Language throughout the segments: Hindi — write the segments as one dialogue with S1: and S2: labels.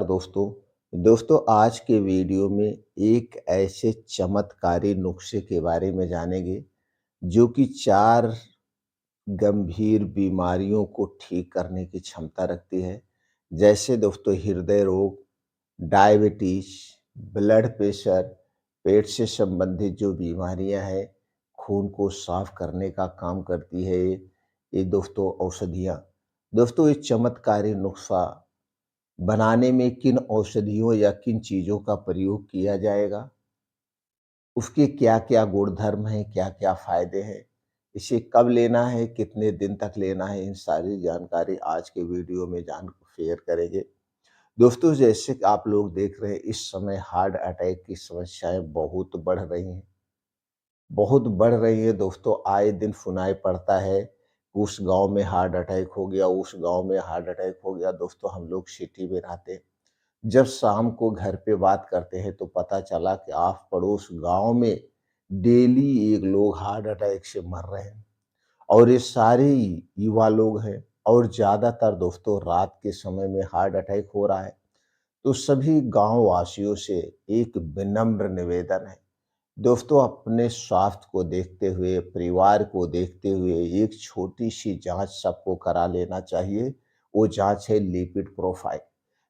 S1: दोस्तों आज के वीडियो में एक ऐसे चमत्कारी नुस्खे के बारे में जानेंगे जो कि 4 गंभीर बीमारियों को ठीक करने की क्षमता रखती है। जैसे दोस्तों हृदय रोग, डायबिटीज, ब्लड प्रेशर, पेट से संबंधित जो बीमारियां हैं, खून को साफ करने का काम करती है ये दोस्तों औषधियाँ। दोस्तों ये चमत्कारी नुस्खा बनाने में किन औषधियों या किन चीज़ों का प्रयोग किया जाएगा, उसके क्या-क्या गुणधर्म हैं, क्या-क्या फ़ायदे हैं, इसे कब लेना है, कितने दिन तक लेना है, इन सारी जानकारी आज के वीडियो में शेयर करेंगे। दोस्तों जैसे कि आप लोग देख रहे हैं इस समय हार्ट अटैक की समस्याएँ बहुत बढ़ रही हैं दोस्तों। आए दिन सुनाई पड़ता है, उस गाँव में हार्ट अटैक हो गया, उस गाँव में हार्ट अटैक हो गया। दोस्तों हम लोग सिटी में रहते हैं। जब शाम को घर पे बात करते हैं तो पता चला कि आस पड़ोस गांव में डेली एक लोग हार्ट अटैक से मर रहे हैं और ये सारे युवा लोग हैं और ज्यादातर दोस्तों रात के समय में हार्ट अटैक हो रहा है। तो सभी गांव वासियों से एक विनम्र निवेदन है दोस्तों, अपने स्वास्थ्य को देखते हुए, परिवार को देखते हुए एक छोटी सी जांच सबको करा लेना चाहिए। वो जांच है लिपिड प्रोफाइल।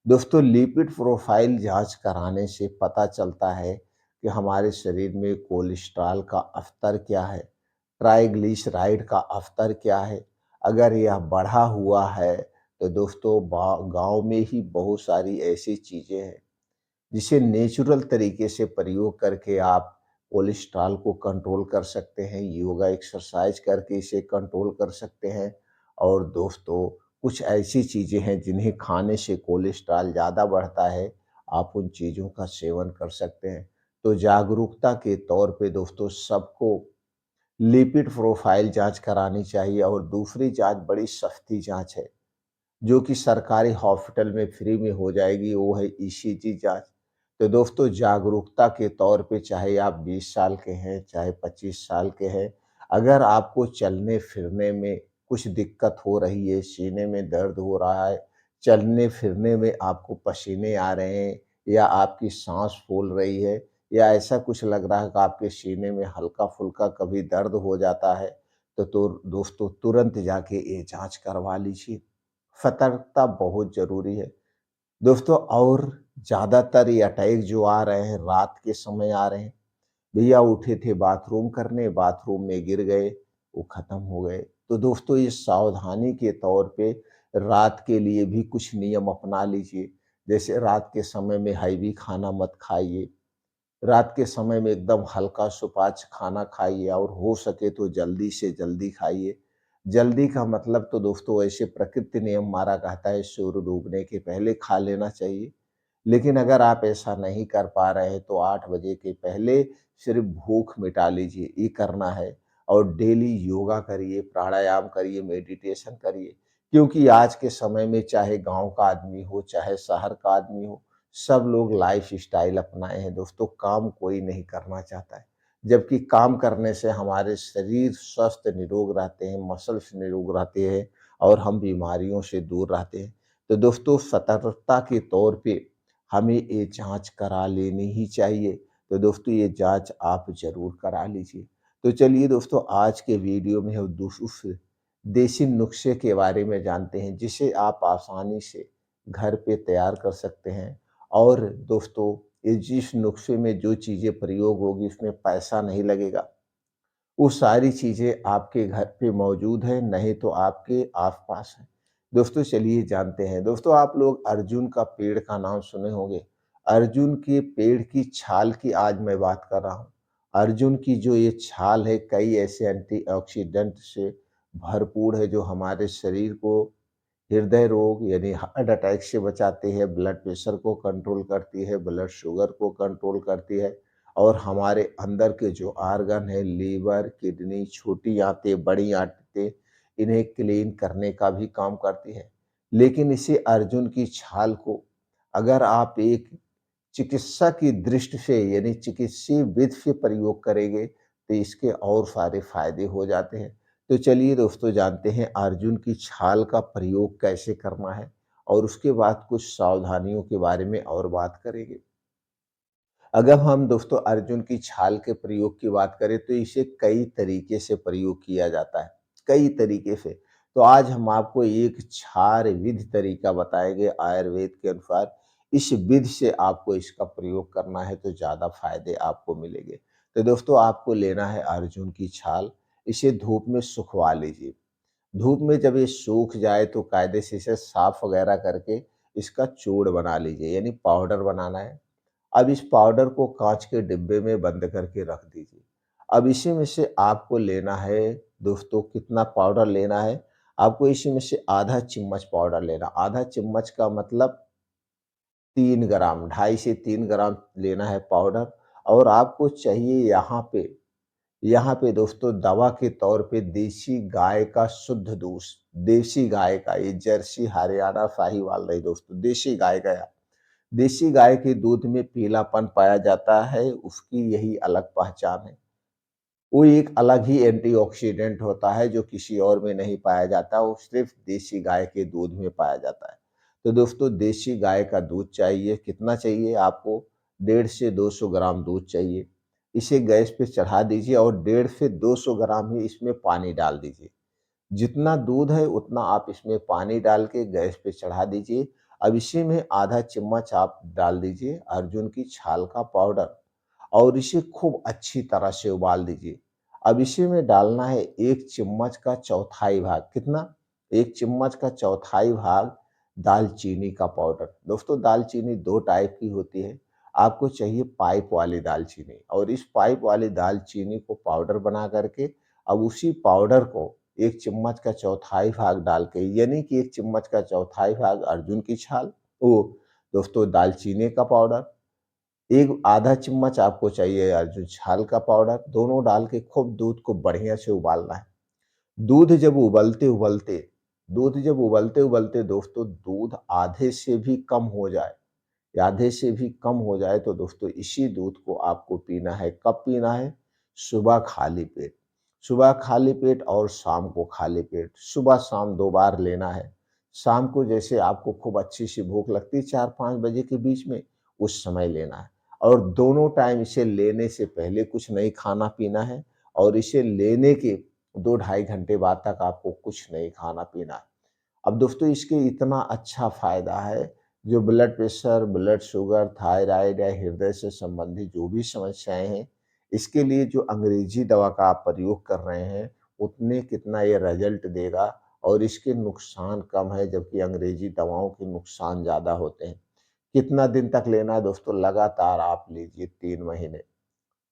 S1: दोस्तों लिपिड प्रोफाइल जांच कराने से पता चलता है कि हमारे शरीर में कोलेस्ट्रॉल का स्तर क्या है, ट्राइग्लिसराइड का स्तर क्या है। अगर यह बढ़ा हुआ है तो दोस्तों गांव में ही बहुत सारी ऐसी चीजें हैं जिसे नेचुरल तरीके से प्रयोग करके आप कोलेस्ट्रॉल को कंट्रोल कर सकते हैं, योगा एक्सरसाइज करके इसे कंट्रोल कर सकते हैं। और दोस्तों कुछ ऐसी चीज़ें हैं जिन्हें खाने से कोलेस्ट्रॉल ज़्यादा बढ़ता है, आप उन चीज़ों का सेवन कर सकते हैं। तो जागरूकता के तौर पे दोस्तों सबको लिपिड प्रोफाइल जांच करानी चाहिए और दूसरी जांच बड़ी सस्ती जांच है जो कि सरकारी हॉस्पिटल में फ्री में हो जाएगी, वो है ईसीजी जाँच। तो दोस्तों जागरूकता के तौर पे चाहे आप 20 साल के हैं, चाहे 25 साल के हैं, अगर आपको चलने-फिरने में कुछ दिक्कत हो रही है, सीने में दर्द हो रहा है, चलने-फिरने में आपको पसीने आ रहे हैं या आपकी साँस फूल रही है या ऐसा कुछ लग रहा है कि आपके सीने में हल्का-फुल्का कभी दर्द हो जाता है, तो दोस्तों तुरंत जाके ये जाँच करवा लीजिए। सतर्कता बहुत ज़रूरी है। दोस्तों और ज़्यादातर ये अटैक जो आ रहे हैं, रात के समय आ रहे हैं। भैया उठे थे बाथरूम करने, बाथरूम में गिर गए, वो ख़त्म हो गए। तो दोस्तों ये सावधानी के तौर पे रात के लिए भी कुछ नियम अपना लीजिए। जैसे रात के समय में हैवी खाना मत खाइए। रात के समय में एकदम हल्का सुपाच्य खाना खाइए और हो सके तो जल्दी से जल्दी खाइए। जल्दी का मतलब तो दोस्तों ऐसे प्रकृति नियम हमारा कहता है सूर्य डूबने के पहले खा लेना चाहिए। लेकिन अगर आप ऐसा नहीं कर पा रहे हैं तो 8 बजे के पहले सिर्फ भूख मिटा लीजिए, ये करना है। और डेली योगा करिए, प्राणायाम करिए, मेडिटेशन करिए। क्योंकि आज के समय में चाहे गाँव का आदमी हो, चाहे शहर का आदमी हो, सब लोग लाइफ़स्टाइल अपनाए हैं दोस्तों, काम कोई नहीं करना चाहता है। जबकि काम करने से हमारे शरीर स्वस्थ निरोग रहते हैं, मसल्स निरोग रहते हैं और हम बीमारियों से दूर रहते हैं। तो दोस्तों सतर्कता के तौर पे हमें ये जाँच करा लेनी ही चाहिए। तो दोस्तों ये जाँच आप ज़रूर करा लीजिए। तो चलिए दोस्तों आज के वीडियो में हम उस देसी नुस्खे के बारे में जानते हैं जिसे आप आसानी से घर पे तैयार कर सकते हैं। और दोस्तों ये जिस नुस्खे में जो चीज़ें प्रयोग होगी उसमें पैसा नहीं लगेगा, वो सारी चीज़ें आपके घर पे मौजूद हैं, नहीं तो आपके आस-पास हैं। दोस्तों चलिए जानते हैं। दोस्तों आप लोग अर्जुन का पेड़ का नाम सुने होंगे। अर्जुन के पेड़ की छाल की आज मैं बात कर रहा हूँ। अर्जुन की जो ये छाल है कई ऐसे एंटीऑक्सीडेंट से भरपूर है जो हमारे शरीर को हृदय रोग यानी हार्ट अटैक से बचाती है, ब्लड प्रेशर को कंट्रोल करती है, ब्लड शुगर को कंट्रोल करती है और हमारे अंदर के जो ऑर्गन है लीवर, किडनी, छोटी आंतें, बड़ी आंतें, इन्हें क्लीन करने का भी काम करती है। लेकिन इसी अर्जुन की छाल को अगर आप एक चिकित्सा की दृष्टि से यानी चिकित्सीय विधि से प्रयोग करेंगे तो इसके और सारे फायदे हो जाते हैं। तो चलिए दोस्तों जानते हैं अर्जुन की छाल का प्रयोग कैसे करना है और उसके बाद कुछ सावधानियों के बारे में और बात करेंगे। अगर हम दोस्तों अर्जुन की छाल के प्रयोग की बात करें तो इसे कई तरीके से प्रयोग किया जाता है, कई तरीके से। तो आज हम आपको एक क्षार विधि तरीका बताएँगे आयुर्वेद के अनुसार। इस विधि से आपको इसका प्रयोग करना है तो ज़्यादा फ़ायदे आपको मिलेंगे। तो दोस्तों आपको लेना है अर्जुन की छाल, इसे धूप में सुखवा लीजिए। धूप में जब ये सूख जाए तो कायदे से इसे साफ वगैरह करके इसका चूर्ण बना लीजिए, यानी पाउडर बनाना है। अब इस पाउडर को काँच के डिब्बे में बंद करके रख दीजिए। अब इसी में से आपको लेना है दोस्तों, कितना पाउडर लेना है, आपको इसी में से आधा चम्मच पाउडर लेना। आधा चम्मच का मतलब 3 ग्राम, 2.5 से 3 ग्राम लेना है पाउडर। और आपको चाहिए यहाँ पे दोस्तों दवा के तौर पे देसी गाय का शुद्ध दूध, देसी गाय का, ये जर्सी, हरियाणा, साहीवाल नहीं दोस्तों, देसी गाय का। देसी गाय के दूध में पीलापन पाया जाता है, उसकी यही अलग पहचान है। वो एक अलग ही एंटीऑक्सीडेंट होता है जो किसी और में नहीं पाया जाता, वो सिर्फ देसी गाय के दूध में पाया जाता है। तो दोस्तों देसी गाय का दूध चाहिए, कितना चाहिए आपको? 1.5 से 200 ग्राम दूध चाहिए। इसे गैस पे चढ़ा दीजिए और 1.5 से 200 ग्राम ही इसमें पानी डाल दीजिए। जितना दूध है उतना आप इसमें पानी डाल के गैस पे चढ़ा दीजिए। अब इसी में आधा चम्मच आप डाल दीजिए अर्जुन की छाल का पाउडर और इसे खूब अच्छी तरह से उबाल दीजिए। अब इसी में डालना है 1 चम्मच का चौथाई भाग, कितना? 1 चम्मच का चौथाई भाग दालचीनी का पाउडर। दोस्तों दालचीनी 2 टाइप की होती है, आपको चाहिए पाइप वाली दालचीनी, और इस पाइप वाली दालचीनी को पाउडर बना करके अब उसी पाउडर को 1 चम्मच का चौथाई भाग डाल के, यानी कि 1 चम्मच का चौथाई भाग अर्जुन की छाल, वो दोस्तों दालचीनी का पाउडर, एक आधा चम्मच आपको चाहिए अर्जुन छाल का पाउडर, दोनों डाल के खूब दूध को बढ़िया से उबालना है। दूध जब उबलते-उबलते दूध जब उबलते-उबलते दोस्तों दूध आधे से भी कम हो जाए, या आधे से भी कम हो जाए तो दोस्तों इसी दूध को आपको पीना है। कब पीना है? सुबह खाली पेट। सुबह खाली पेट और शाम को खाली पेट। सुबह-शाम 2 बार लेना है। शाम को जैसे आपको खूब अच्छी-सी भूख लगती है 4-5 बजे के बीच में, उस समय लेना है। और दोनों टाइम इसे लेने से पहले कुछ नहीं खाना-पीना है और इसे लेने के 2 ढाई घंटे बाद तक आपको कुछ नहीं खाना-पीना है। अब दोस्तों इसके इतना अच्छा फ़ायदा है, जो blood pressure, blood sugar, thyroid या हृदय से संबंधित जो भी समस्याएँ हैं, इसके लिए जो अंग्रेज़ी दवा का आप प्रयोग कर रहे हैं, उतने कितना ये रिज़ल्ट देगा, और इसके नुकसान कम है, जबकि अंग्रेज़ी दवाओं के नुकसान ज़्यादा होते हैं। कितना दिन तक लेना है दोस्तों? लगातार आप लीजिए 3 महीने।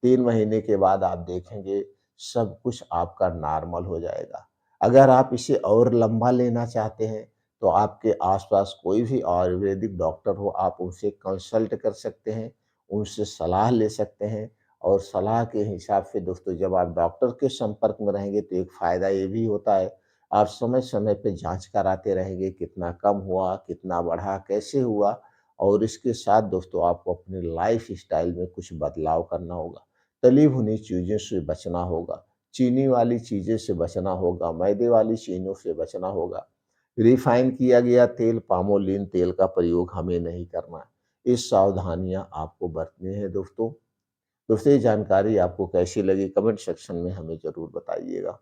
S1: 3 महीने के बाद आप देखेंगे सब कुछ आपका नॉर्मल हो जाएगा। अगर आप इसे और लंबा लेना चाहते हैं, तो आपके आस-पास कोई भी आयुर्वेदिक डॉक्टर हो, आप उनसे कंसल्ट कर सकते हैं, उनसे सलाह ले सकते हैं। और सलाह के हिसाब से दोस्तों जब आप डॉक्टर के संपर्क में रहेंगे तो एक फ़ायदा ये भी होता है, आप समय-समय पे जाँच कराते रहेंगे, कितना कम हुआ, कितना बढ़ा, कैसे हुआ। और इसके साथ दोस्तों आपको अपनी लाइफ़स्टाइल में कुछ बदलाव करना होगा। तली भुनी चीज़ों से बचना होगा, चीनी वाली चीज़ें से बचना होगा, मैदे वाली चीज़ों से बचना होगा। रिफ़ाइन किया गया तेल, पामोलिन तेल का प्रयोग हमें नहीं करना है। ये सावधानियाँ आपको बरतनी है दोस्तों। दोस्तों ये जानकारी आपको कैसी लगी कमेंट सेक्शन में हमें ज़रूर बताइएगा।